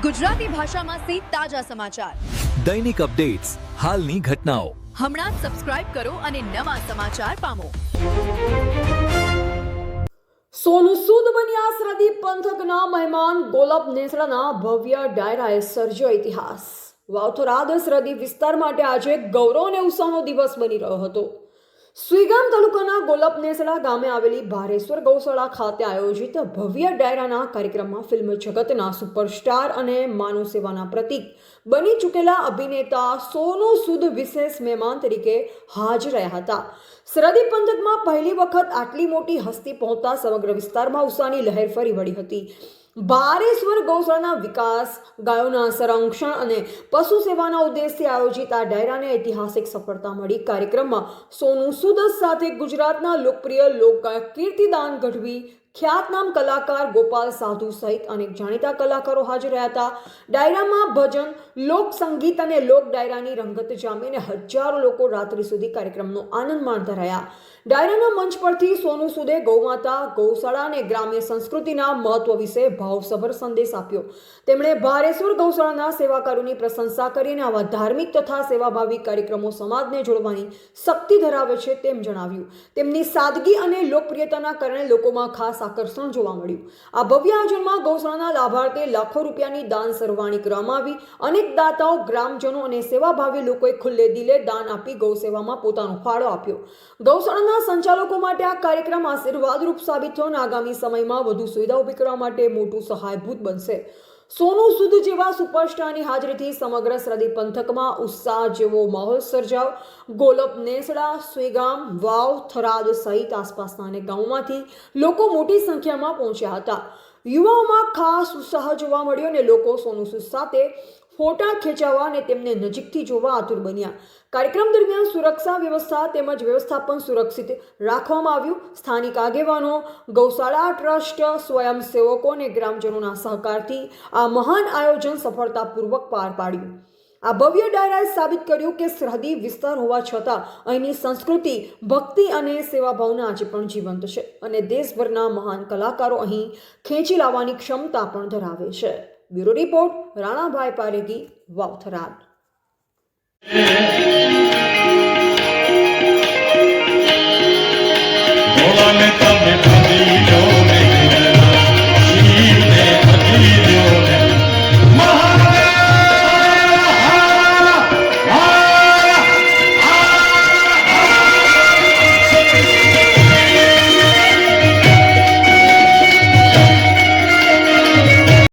ગુજરાતી ભાષામાં તાજા સમાચાર, દૈનિક અપડેટ્સ, હાલની ઘટનાઓ. હમણાં જ સબસ્ક્રાઇબ કરો અને નવા સમાચાર પામો. સોનું સૂદ બન્યા સરહદી પંથકના મહેમાન ગોલપ નેસડાના ભવ્ય ડાયરાએ સર્જ્યો ઇતિહાસ. વાવથરાદ સરહદી વિસ્તાર માટે આજે ગૌરવ અને ઉત્સાહનો દિવસ બની રહ્યો હતો. સુઈગામ તાલુકાના ગોલપ નેસડા ગામે આવેલી ભારેશ્વર ગૌશાળા ખાતે આયોજિત ભવ્ય ડાયરાના કાર્યક્રમમાં ફિલ્મ જગતના સુપરસ્ટાર અને માનવ સેવાના પ્રતીક બની ચૂકેલા અભિનેતા સોનુ સૂદ વિશેષ મહેમાન તરીકે હાજર રહ્યા હતા. સરહદી પંથકમાં પહેલી વખત આટલી મોટી હસ્તી પહોંચતા સમગ્ર વિસ્તારમાં ઉત્સાહની લહેર ફરી વળી હતી. ભારેશ્વર ગૌશાળાના વિકાસ, ગાયોના સંરક્ષણ અને પશુ સેવાના ઉદ્દેશથી આયોજિત આ ડાયરાને ઐતિહાસિક સફળતા મળી. કાર્યક્રમમાં સોનુ સૂદ સાથે ગુજરાતના લોકપ્રિય લોકગાયક કીર્તિદાન ગઢવી, ખ્યાતનામ કલાકાર ગોપાલ સાધુ સહિત અનેક જાણીતા કલાકારો હાજર રહ્યા હતા. ડાયરામાં ભજન, લોક સંગીત અને લોક ડાયરાની રંગત જામીને હજારો લોકો રાત્રિ સુધી કાર્યક્રમનો આનંદ માણતા રહ્યા. ડાયરાના મંચ પરથી સોનુ સૂદે ગૌમાતા, ગૌશાળા અને ગ્રામ્ય સંસ્કૃતિના મહત્વ વિશે ભાવસભર સંદેશ આપ્યો. તેમણે ભારેશ્વર ગૌશાળાના સેવાકારોની પ્રશંસા કરીને આવા ધાર્મિક તથા સેવાભાવી કાર્યક્રમો સમાજને જોડવાની શક્તિ ધરાવે છે તેમ જણાવ્યું. તેમની સાદગી અને લોકપ્રિયતાના કારણે લોકોમાં ખાસ આકર્ષણ જોવા મળ્યું. આ ભવ્ય આયોજનમાં ગૌશાળાના લાભાર્થે લાખો રૂપિયાની દાન સરવાણી કરવામાં આવી. અનેક દાતાઓ, ગ્રામજનો અને સેવાભાવી લોકોએ ખુલ્લે દિલે દાન આપી ગૌસેવામાં પોતાનો ફાળો આપ્યો. ગૌશાળાના સંચાલકો માટે આ કાર્યક્રમ આશીર્વાદરૂપ સાબિત થયો અને આગામી સમયમાં વધુ સુવિધા ઊભી કરવા માટે મોટું સહાયભૂત બનશે. સોનુ સૂદ જેવા સુપરસ્ટારની હાજરીથી સમગ્ર સરહદી પંથકમાં ઉત્સાહ જેવો માહોલ સર્જાયો. ગોલપ નેસડા, સુઈગામ, વાવ, થરાદ સહિત આસપાસના અનેક ગામોમાંથી લોકો મોટી સંખ્યામાં પહોંચ્યા હતા. યુવાઓમાં ખાસ ઉત્સાહ જોવા મળ્યો અને લોકો સોનુ સૂદ સાથે ફોટા ખેંચાવવા અને તેમને નજીકથી જોવા આતુર બન્યા. કાર્યક્રમ દરમિયાન સુરક્ષા વ્યવસ્થા તેમજ વ્યવસ્થાપન સુરક્ષિત રાખવામાં આવ્યું. સ્થાનિક આગેવાનો, ગૌશાળા ટ્રસ્ટ, સ્વયંસેવકો અને ગ્રામજનોના સહકારથી આ મહાન આયોજન સફળતાપૂર્વક પાર પાડ્યું. આ ભવ્ય ડાયરાએ સાબિત કર્યું કે સરહદી વિસ્તાર હોવા છતાં અહીંની સંસ્કૃતિ, ભક્તિ અને સેવાભાવના આજે પણ જીવંત છે અને દેશભરના મહાન કલાકારો અહીં ખેંચી લાવવાની ક્ષમતા પણ ધરાવે છે. Bureau report, Ranabhai Paregi, Vavtharad. ભોળાને તમે